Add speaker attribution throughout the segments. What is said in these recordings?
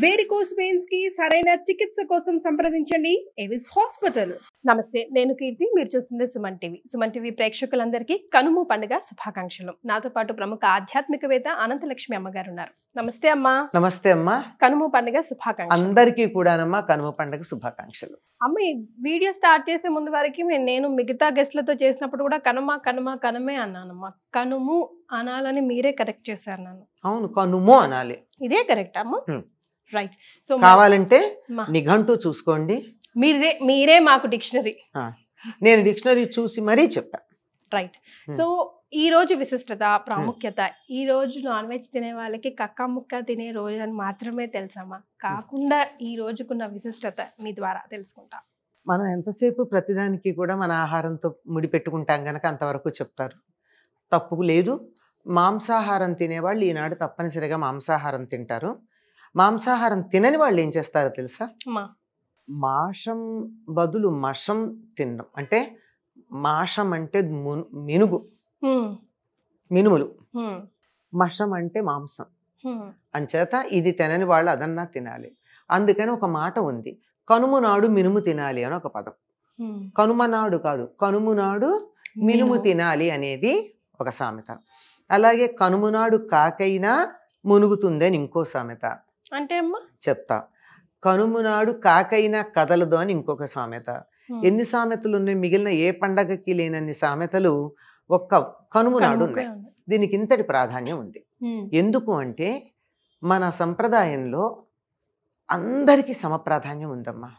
Speaker 1: Varicose veins కి సరైన చికిత్స కోసం సంప్రదించండి ఎవిస్ హాస్పిటల్. నమస్తే, నేను కీర్తి, మీరు చూస్తుంది సుమన్ టీవీ. సుమన్ టీవీ ప్రేక్షకులందరికీ కనుమ పండుగ శుభాకాంక్షలు. నాతో పాటు ప్రముఖ ఆధ్యాత్మికవేత్త అనంతలక్ష్మి అమ్మగారు ఉన్నారు. నమస్తే అమ్మా.
Speaker 2: నమస్తే అమ్మా.
Speaker 1: కనుమ పండుగ శుభాకాంక్షలు
Speaker 2: అందరికీ కూడానమ్మా కనుమ పండుగ శుభాకాంక్షలు.
Speaker 1: అమ్మ, ఈ వీడియో స్టార్ట్ చేసే ముందు వరకు నేను మిగతా గెస్ట్లతో చేసినప్పుడు కూడా కనుమ కనుమ కనుమే అన్నానమ్మా. కనుము అనాలని మీరే కరెక్ట్ చేశారు నన్ను.
Speaker 2: అవును, కనుము అనాలి.
Speaker 1: ఇదే కరెక్ట్ అమ్మా? రైట్. సో
Speaker 2: కావాలంటే నిఘంటు చూసుకోండి.
Speaker 1: మీరే మాకు డిక్షనరీ.
Speaker 2: నేను డిక్షనరీ చూసి మరీ చెప్పా.
Speaker 1: రైట్. సో ఈ రోజు విశిష్టత, ప్రాముఖ్యత, ఈ రోజు నాన్ వెజ్ తినే వాళ్ళకి కక్క ముక్క తినే రోజు అని మాత్రమే తెలుసమ్మా, కాకుండా ఈ రోజుకున్న విశిష్టత మీ ద్వారా తెలుసుకుంటాం.
Speaker 2: మనం ఎంతసేపు ప్రతిదానికి కూడా మన ఆహారంతో ముడిపెట్టుకుంటాం గనక అంతవరకు చెప్తారు. తప్పు లేదు. మాంసాహారం తినేవాళ్ళు ఈనాడు తప్పనిసరిగా మాంసాహారం తింటారు. మాంసాహారం తినని వాళ్ళు ఏం చేస్తారో తెలుసా? మాంసం బదులు మషం తినడం. అంటే మాంసం అంటే మినుములు, మషం అంటే మాంసం. అంచేత ఇది తినని వాళ్ళు అదన్నా తినాలి. అందుకని ఒక మాట ఉంది, కనుము నాడు మినుము తినాలి అని ఒక పదం. కనుమ నాడు కాదు, కనుము నాడు మినుము తినాలి అనేది ఒక సామెత. అలాగే కనుము నాడు కాకైనా మునుగుతుందని ఇంకో సామెత.
Speaker 1: అంటే అమ్మా
Speaker 2: చెప్తా. కనుము నాడు కాకైనా కదలదు అని ఇంకొక సామెత. ఎన్ని సామెతలు ఉన్నాయి? మిగిలిన ఏ పండగకి లేనన్ని సామెతలు ఒక్క కనుము నాడు ఉన్నాయి. దీనికి ఇంతటి ప్రాధాన్యం ఉంది. ఎందుకు అంటే మన సంప్రదాయంలో అందరికీ సమప్రాధాన్యం ఉందమ్మా.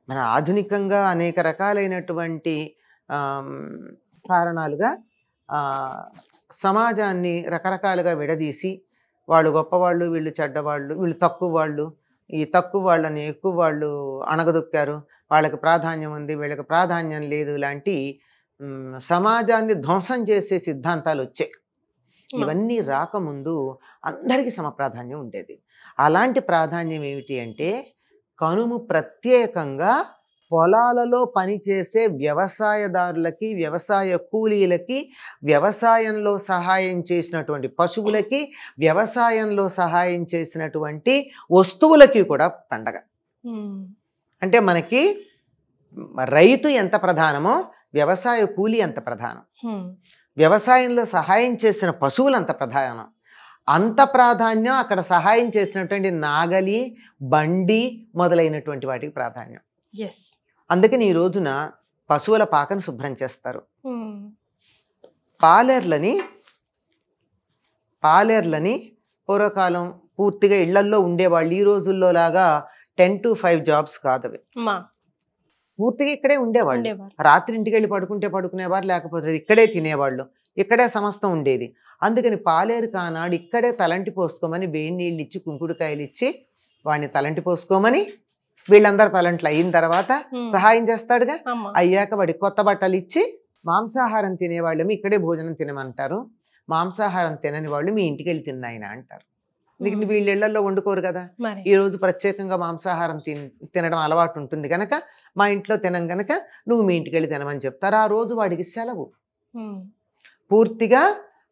Speaker 2: మన ఆధునికంగా అనేక రకాలైనటువంటి కారణాలుగా సమాజాన్ని రకరకాలుగా విడదీసి వాళ్ళు గొప్పవాళ్ళు, వీళ్ళు చెడ్డవాళ్ళు, వీళ్ళు తక్కువ వాళ్ళు, ఈ తక్కువ వాళ్ళని ఎక్కువ వాళ్ళు అణగదొక్కారు, వాళ్ళకి ప్రాధాన్యం ఉంది, వీళ్ళకి ప్రాధాన్యం లేదు, లాంటి సమాజాన్ని ధ్వంసం చేసే సిద్ధాంతాలు వచ్చాయి. ఇవన్నీ రాకముందు అందరికీ సమప్రాధాన్యం ఉండేది. అలాంటి ప్రాధాన్యం ఏమిటి అంటే కనుము ప్రత్యేకంగా పొలాలలో పనిచేసే వ్యవసాయదారులకి, వ్యవసాయ కూలీలకి, వ్యవసాయంలో సహాయం చేసినటువంటి పశువులకి, వ్యవసాయంలో సహాయం చేసినటువంటి వస్తువులకి కూడా పండగ. అంటే మనకి రైతు ఎంత ప్రధానమో వ్యవసాయ కూలీ అంత ప్రధానం, వ్యవసాయంలో సహాయం చేసిన పశువులు అంత ప్రధానం. అంత ప్రాధాన్యం అక్కడ సహాయం చేసినటువంటి నాగలి, బండి మొదలైనటువంటి వాటికి ప్రాధాన్యం. అందుకని ఈ రోజున పశువుల పాకను శుభ్రం చేస్తారు. పాలేర్లని పూర్వకాలం పూర్తిగా ఇళ్లల్లో ఉండేవాళ్ళు. ఈ రోజుల్లో లాగా 10 to 5 జాబ్స్ కాదు అవి. పూర్తిగా ఇక్కడే ఉండేవాళ్ళు. రాత్రి ఇంటికి వెళ్ళి పడుకుంటే పడుకునేవారు, లేకపోతే ఇక్కడే తినేవాళ్ళు, ఇక్కడే సమస్తం ఉండేది. అందుకని పాలేరు కానాడు ఇక్కడే తలంటి పోసుకోమని వేడి నీళ్ళు ఇచ్చి, కుంకుడుకాయలు ఇచ్చి వాడిని తలంటి పోసుకోమని, వీళ్ళందరూ తలంట్లు అయిన తర్వాత సహాయం చేస్తాడుగా, అయ్యాక వాడి కొత్త బట్టలు ఇచ్చి, మాంసాహారం తినేవాళ్ళేమో ఇక్కడే భోజనం తినమంటారు, మాంసాహారం తినని వాళ్ళు మీ ఇంటికి వెళ్ళి తిన్నాయన అంటారు. వీళ్ళ ఇళ్లలో వండుకోరు కదా. ఈ రోజు ప్రత్యేకంగా మాంసాహారం తినడం అలవాటు ఉంటుంది కనుక మా ఇంట్లో తినం గనక నువ్వు మీ ఇంటికి వెళ్ళి తినమని చెప్తారు. ఆ రోజు వాడికి సెలవు. పూర్తిగా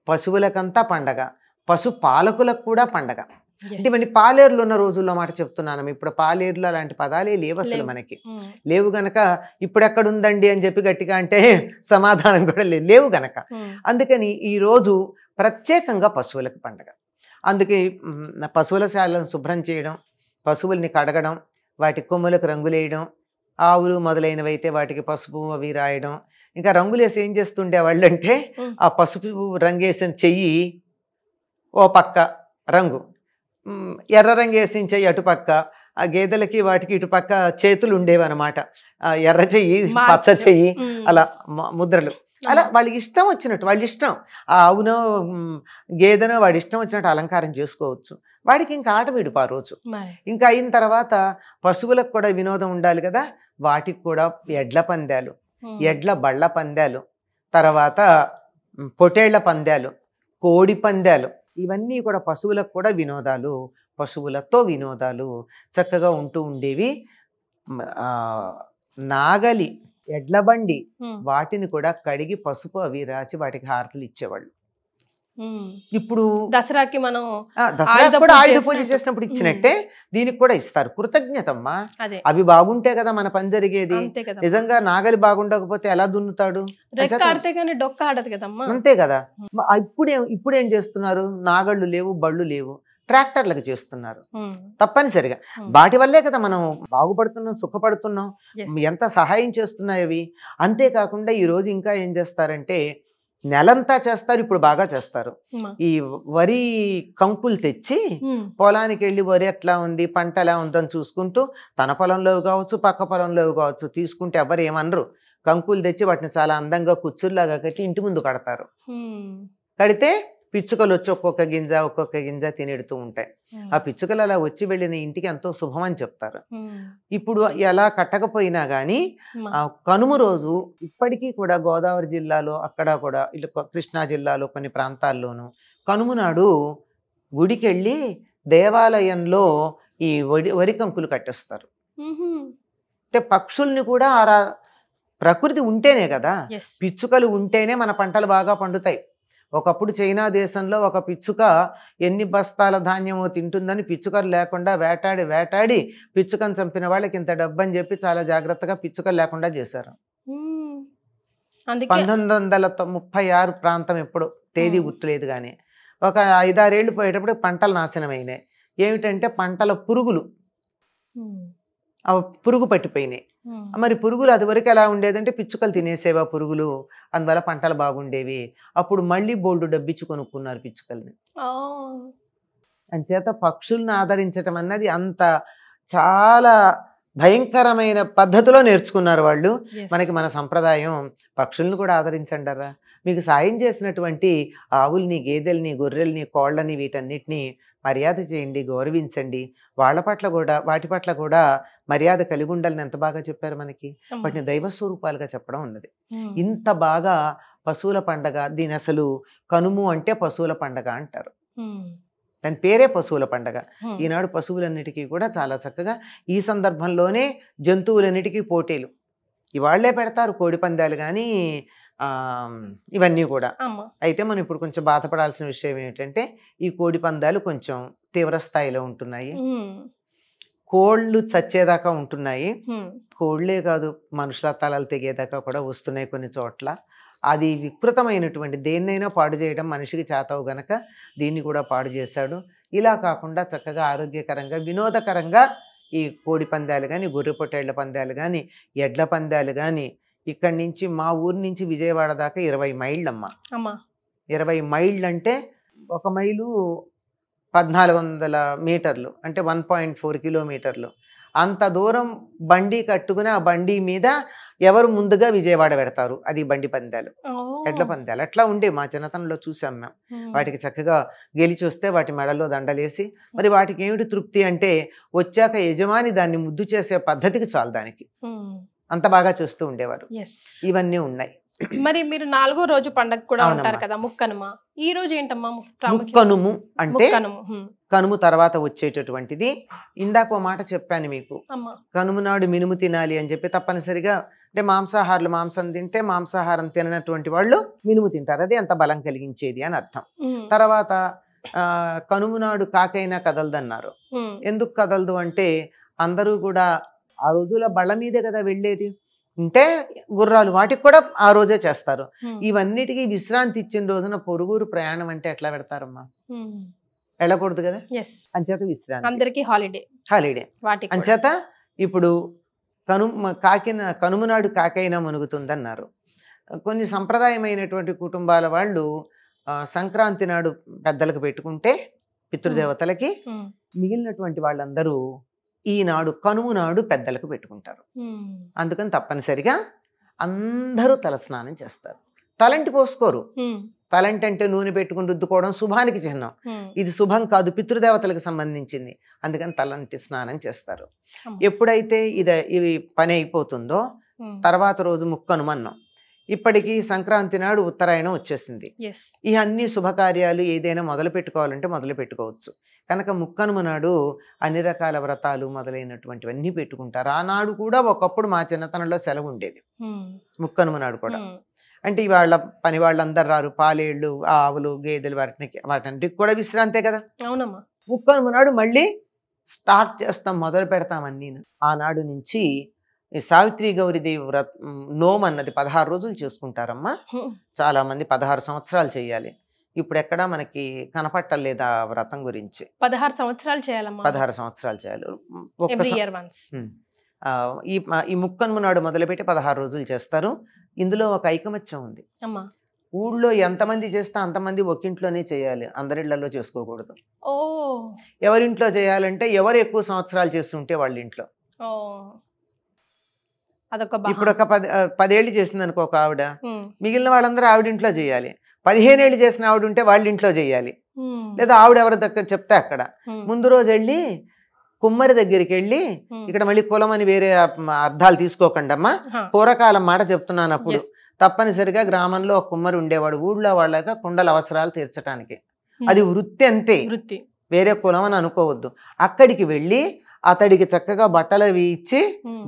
Speaker 2: పశువులకంతా పండగ, పశు పాలకులకు కూడా పండగ. అంటే మరి పాలేరులో ఉన్న రోజుల్లో మాట చెప్తున్నాను. ఇప్పుడు పాలేరులో అలాంటి పదాలే లేవు అసలు, మనకి లేవు గనక ఇప్పుడు ఎక్కడ ఉందండి అని చెప్పి గట్టిగా అంటే సమాధానం కూడా లేవు గనక. అందుకని ఈ రోజు ప్రత్యేకంగా పశువులకు పండగ. అందుకే పశువుల శాలను శుభ్రం చేయడం, పశువుల్ని కడగడం, వాటి కొమ్ములకు రంగులేయడం, ఆవులు మొదలైనవి అయితే వాటికి పసుపు అవి రాయడం. ఇంకా రంగులు వేసి ఏం చేస్తుండే వాళ్ళు అంటే ఆ పసుపు రంగేసిన చెయ్యి ఓ పక్క రంగు, ఎర్ర రంగు వేసిన చెయ్యి అటుపక్క, ఆ గేదెలకి వాటికి ఇటుపక్క చేతులు ఉండేవి అనమాట. ఎర్ర చెయ్యి, పచ్చ చెయ్యి, అలా ముద్రలు. అలా వాళ్ళకి ఇష్టం వచ్చినట్టు, వాళ్ళ ఇష్టం, ఆ ఆవునో గేదెనో వాడి ఇష్టం వచ్చినట్టు అలంకారం చేసుకోవచ్చు. వాడికి ఇంకా ఆట విడుపు ఆ రోజు. ఇంకా అయిన తర్వాత పశువులకు కూడా వినోదం ఉండాలి కదా, వాటికి కూడా ఎడ్ల పందాలు, ఎడ్ల బళ్ళ పందాలు, తర్వాత పొటేళ్ల పందాలు, కోడి పందాలు, ఇవన్నీ కూడా పశువులకు కూడా వినోదాలు, పశువులతో వినోదాలు చక్కగా ఉంటూ ఉండేవి. నాగలి, ఎడ్ల బండి, వాటిని కూడా కడిగి పసుపు అవి రాచి వాటికి హారతులు ఇచ్చేవాళ్ళు. ఇప్పుడు
Speaker 1: దసరాకి మనం
Speaker 2: దసరా కూడా ఆయుధ పూజ చేసినప్పుడు ఇచ్చినట్టే దీనికి కూడా ఇస్తారు. కృతజ్ఞతమ్మా. అవి బాగుంటే కదా మన పని జరిగేది. నిజంగా నాగలి బాగుండకపోతే ఎలా దున్నుతాడు? అంతే కదా. ఇప్పుడేం చేస్తున్నారు? నాగళ్ళు లేవు, బళ్ళు లేవు, ట్రాక్టర్లకు చేస్తున్నారు. తప్పనిసరిగా వాటి వల్లే కదా మనం బాగుపడుతున్నాం, సుఖపడుతున్నాం. ఎంత సహాయం చేస్తున్నాయి అవి. అంతేకాకుండా ఈ రోజు ఇంకా ఏం చేస్తారంటే నెలంతా చేస్తారు. ఇప్పుడు బాగా చేస్తారు. ఈ వరి కంకులు తెచ్చి పొలానికి వెళ్ళి వరి ఎట్లా ఉంది, పంట ఎలా ఉందని చూసుకుంటూ తన పొలంలో కావచ్చు, పక్క పొలంలో కావచ్చు తీసుకుంటే ఎవరు ఏమనరు. కంకులు తెచ్చి వాటిని చాలా అందంగా కుచ్చుల్లాగా కట్టి ఇంటి ముందు కడతారు. కడితే పిచ్చుకలు వచ్చి ఒక్కొక్క గింజ తినేడుతూ ఉంటాయి. ఆ పిచ్చుకలు అలా వచ్చి వెళ్ళిన ఇంటికి ఎంతో శుభం అని చెప్తారు. ఇప్పుడు ఎలా కట్టకపోయినా గానీ కనుమ రోజు ఇప్పటికీ కూడా గోదావరి జిల్లాలో అక్కడ కూడా కృష్ణా జిల్లాలో కొన్ని ప్రాంతాల్లోనూ కనుమ నాడు గుడికెళ్ళి దేవాలయంలో ఈ వరి కంకులు కట్టేస్తారు. అంటే పక్షుల్ని కూడా ప్రకృతి ఉంటేనే కదా, పిచ్చుకలు ఉంటేనే మన పంటలు బాగా పండుతాయి. ఒకప్పుడు చైనా దేశంలో ఒక పిచ్చుక ఎన్ని బస్తాల ధాన్యమో తింటుందని పిచ్చుకలు లేకుండా వేటాడి పిచ్చుకను చంపిన వాళ్ళకి ఇంత డబ్బు అని చెప్పి చాలా జాగ్రత్తగా పిచ్చుకలు లేకుండా చేశారు. 1936 ప్రాంతం ఎప్పుడు తేదీ గుర్తులేదు కానీ ఒక 5-6 ఏళ్ళు పోయేటప్పుడు పంటలు నాశనమైనాయి. ఏమిటంటే పంటల పురుగులు పురుగు పట్టిపోయినాయి. మరి పురుగులు అది వరకు ఎలా ఉండేదంటే పిచ్చుకలు తినేసేవా పురుగులు, అందువల్ల పంటలు బాగుండేవి. అప్పుడు మళ్ళీ బోల్డు డబ్బిచ్చి కొనుక్కున్నారు పిచ్చుకల్ని. అంచేత పక్షుల్ని ఆదరించటం అన్నది అంత చాలా భయంకరమైన పద్ధతిలో నేర్చుకున్నారు వాళ్ళు. మనకి మన సంప్రదాయం పక్షుల్ని కూడా ఆదరించండరా. మీకు సాయం చేసినటువంటి ఆవుల్ని, గేదెల్ని, గొర్రెల్ని, కోళ్ళని వీటన్నిటిని మర్యాద చేయండి, గౌరవించండి. వాటి పట్ల కూడా మర్యాద కలిగి ఉండాలని ఎంత బాగా చెప్పారు మనకి. వాటిని దైవ స్వరూపాలుగా చెప్పడం ఉన్నది. ఇంత బాగా పశువుల పండగ, దీని అసలు కనుము అంటే పశువుల పండగ అంటారు. దాని పేరే పశువుల పండగ. ఈనాడు పశువులన్నిటికీ కూడా చాలా చక్కగా ఈ సందర్భంలోనే జంతువులన్నిటికీ పోటీలు ఇవాళ్లే పెడతారు, కోడి పందాలు కానీ ఇవన్నీ కూడా. అయితే మనం ఇప్పుడు కొంచెం బాధపడాల్సిన విషయం ఏమిటంటే ఈ కోడి పందాలు కొంచెం తీవ్ర స్థాయిలో ఉంటున్నాయి. కోళ్ళు చచ్చేదాకా ఉంటున్నాయి. కోళ్లే కాదు, మనుషుల తలలు తెగేదాకా కూడా వస్తున్నాయి కొన్ని చోట్ల. అది వికృతమైనటువంటి దేన్నైనా పాడు చేయడం మనిషికి చేతవు గనక దీన్ని కూడా పాడు చేశాడు. ఇలా కాకుండా చక్కగా ఆరోగ్యకరంగా వినోదకరంగా ఈ కోడి పందాలు కానీ, గొర్రె పొట్టేళ్ల పందాలు కానీ, ఎడ్ల పందాలు కానీ, ఇక్కడి నుంచి మా ఊరి నుంచి విజయవాడ దాకా 20 మైళ్ళమ్మా. 20 మైళ్ళు అంటే 1 మైలు 1400 మీటర్లు, అంటే 1.4 కిలోమీటర్లు. అంత దూరం బండి కట్టుకుని ఆ బండి మీద ఎవరు ముందుగా విజయవాడ పెడతారు, అది బండి పందాలు, ఎడ్ల పందాలు. అట్లా ఉండే మా చిన్నతనంలో చూసాం మేము. వాటికి చక్కగా గెలిచి వస్తే వాటి మెడలో దండలేసి, మరి వాటికి ఏమిటి తృప్తి అంటే వచ్చాక యజమాని దాన్ని ముద్దు చేసే పద్ధతికి చాలు దానికి, అంత బాగా చూస్తూ ఉండేవారు. ఇవన్నీ ఉన్నాయి.
Speaker 1: మరి మీరు 4వ రోజు పండగ కూడా ఉంటారు కదా, ముక్కనుమ. ఈ రోజు ఏంటమ్మా
Speaker 2: ముక్కనుము అంటే? కనుము తర్వాత వచ్చేటటువంటిది. ఇందాక ఓ మాట చెప్పాను మీకు, కనుము నాడు మినుము తినాలి అని చెప్పి. తప్పనిసరిగా అంటే మాంసాహారులు మాంసం తింటే, మాంసాహారం తిననటువంటి వాళ్ళు మినుము తింటారు. అది అంత బలం కలిగించేది అని అర్థం. తర్వాత కనుము నాడు కాకైనా కదలదన్నారు. ఎందుకు కదలదు అంటే అందరూ కూడా ఆ రోజుల బళ్ళ మీదే కదా వెళ్ళేది. ఉంటే గుర్రాలు వాటికి కూడా ఆ రోజే చేస్తారు. ఇవన్నిటికీ విశ్రాంతి ఇచ్చిన రోజున పొరుగురు ప్రయాణం అంటే ఎట్లా పెడతారమ్మా? వెళ్ళకూడదు కదా. అంచేత విశ్రాంతి, అందరికీ హాలిడే. అంచేత ఇప్పుడు కనుమ నాడు కాకైనా మునుగుతుందన్నారు. కొన్ని సంప్రదాయమైనటువంటి కుటుంబాల వాళ్ళు సంక్రాంతి నాడు పెద్దలకు పెట్టుకుంటే పితృదేవతలకి, మిగిలినటువంటి వాళ్ళందరూ ఈనాడు కనుము నాడు పెద్దలకు పెట్టుకుంటారు. అందుకని తప్పనిసరిగా అందరూ తలస్నానం చేస్తారు. తలంటి పోసుకోరు. తలంటి అంటే నూనె పెట్టుకుని రుద్దుకోవడం శుభానికి చిహ్నం. ఇది శుభం కాదు, పితృదేవతలకు సంబంధించింది. అందుకని తలంటి స్నానం చేస్తారు. ఎప్పుడైతే ఇవి పని అయిపోతుందో తర్వాత రోజు ముక్కనుమన్నం. ఇప్పటికీ సంక్రాంతి నాడు ఉత్తరాయణం వచ్చేసింది. ఈ అన్ని శుభకార్యాలు ఏదైనా మొదలు పెట్టుకోవాలంటే మొదలు పెట్టుకోవచ్చు. కనుక ముక్కనుమ నాడు అన్ని రకాల వ్రతాలు మొదలైనటువంటివన్నీ పెట్టుకుంటారు. ఆనాడు కూడా ఒకప్పుడు మా చిన్నతనంలో సెలవు ఉండేది, ముక్కనుమ నాడు కూడా. అంటే వాళ్ళ పని వాళ్ళందరూ రారు, పాలేళ్ళు ఆవులు గేదెలు వాటికి కూడా విశ్రాంతే కదా.
Speaker 1: అవునమ్మా.
Speaker 2: ముక్కనుమ నాడు మళ్ళీ స్టార్ట్ చేస్తాం, మొదలు పెడతాం అన్నీ. ఆనాడు నుంచి ఈ సావిత్రి గౌరీదేవి నోము అన్నది 16 రోజులు చేసుకుంటారమ్మా. చాలా మంది 16 సంవత్సరాలు చేయాలి. ఇప్పుడు ఎక్కడా మనకి కనపట్టలేదు ఆ వ్రతం గురించి.
Speaker 1: 16 సంవత్సరాలు చేయాలమ్మా.
Speaker 2: 16 సంవత్సరాలు చేయాలి. ఈ ముక్కనుమ నాడు మొదలుపెట్టి 16 రోజులు చేస్తారు. ఇందులో ఒక ఐకమత్యం ఉంది. ఊళ్ళో ఎంతమంది చేస్తే అంతమంది ఒకింట్లోనే చేయాలి, అందరిళ్లలో చేసుకోకూడదు. ఎవరింట్లో చేయాలంటే ఎవరు ఎక్కువ సంవత్సరాలు చేస్తుంటే వాళ్ళ ఇంట్లో. ఇప్పుడు ఒక 10 ఏళ్ళు చేసింది అనుకో ఒక ఆవిడ, మిగిలిన వాళ్ళందరూ ఆవిడింట్లో చేయాలి. 15 ఏళ్ళు చేసిన ఆవిడ ఉంటే వాళ్ళ ఇంట్లో చేయాలి. లేదా ఆవిడ ఎవరి దగ్గర చెప్తే అక్కడ. ముందు రోజు వెళ్ళి కుమ్మరి దగ్గరికి వెళ్ళి, ఇక్కడ మళ్ళీ కులం అని వేరే అర్థాలు తీసుకోకండి అమ్మా, పూర్వకాలం మాట చెప్తున్నాను. అప్పుడు తప్పనిసరిగా గ్రామంలో ఒక కుమ్మరి ఉండేవాడు, ఊళ్ళో వాళ్ళగా కుండల అవసరాలు తీర్చడానికి. అది వృత్తి అంతే, వేరే కులం అని అనుకోవద్దు. అక్కడికి వెళ్ళి అతడికి చక్కగా బట్టలు అవి ఇచ్చి,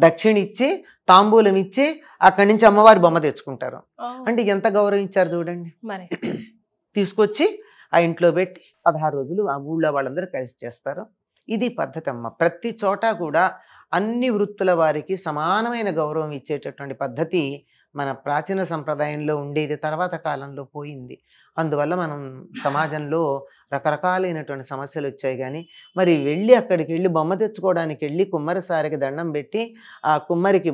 Speaker 2: దక్షిణ ఇచ్చి, తాంబూలం ఇచ్చి, అక్కడి నుంచి అమ్మవారి బొమ్మ తెచ్చుకుంటారు. అంటే ఎంత గౌరవించారు చూడండి. తీసుకొచ్చి ఆ ఇంట్లో పెట్టి 16 రోజులు ఆ ఊళ్ళో వాళ్ళందరూ కలిసి చేస్తారు. ఇది పద్ధతి అమ్మ. ప్రతి చోట కూడా అన్ని వృత్తుల వారికి సమానమైన గౌరవం ఇచ్చేటటువంటి పద్ధతి మన ప్రాచీన సంప్రదాయంలో ఉండేది, తర్వాత కాలంలో పోయింది. అందువల్ల మనం సమాజంలో రకరకాలైనటువంటి సమస్యలు వచ్చాయి. కానీ మరి వెళ్ళి అక్కడికి వెళ్ళి బొమ్మ తెచ్చుకోవడానికి వెళ్ళి కుమ్మరిసారికి దండం పెట్టి ఆ కుమ్మరికి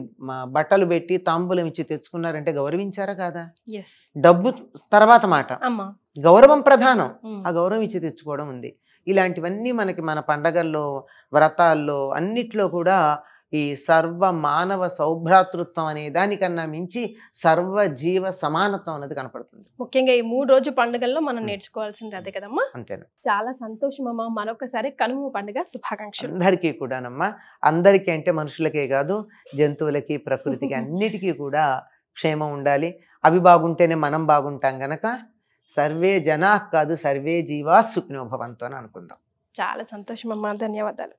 Speaker 2: బట్టలు పెట్టి తాంబూలం ఇచ్చి తెచ్చుకున్నారంటే గౌరవించారా కాదా? డబ్బు తర్వాత మాట, గౌరవం ప్రధానం. ఆ గౌరవం ఇచ్చి తెచ్చుకోవడం ఉంది. ఇలాంటివన్నీ మనకి మన పండగల్లో, వ్రతాల్లో అన్నిట్లో కూడా ఈ సర్వ మానవ సౌభ్రాతృత్వం అనే దానికన్నా మించి సర్వజీవ సమానత్వం అనేది కనపడుతుంది.
Speaker 1: ముఖ్యంగా ఈ 3 రోజు పండుగల్లో మనం నేర్చుకోవాల్సింది అదే కదమ్మా.
Speaker 2: అంతేనా.
Speaker 1: చాలా సంతోషం అమ్మా. మరొకసారి కనుమ పండుగ శుభాకాంక్షలు.
Speaker 2: అందరికీ కూడానమ్మా. అందరికీ అంటే మనుషులకే కాదు, జంతువులకి, ప్రకృతికి అన్నిటికీ కూడా క్షేమం ఉండాలి. అవి బాగుంటేనే మనం బాగుంటాం గనక సర్వే జనా కాదు, సర్వే జీవా సుఖినో భవంతు అని అనుకుందాం.
Speaker 1: చాలా సంతోషం అమ్మా. ధన్యవాదాలు.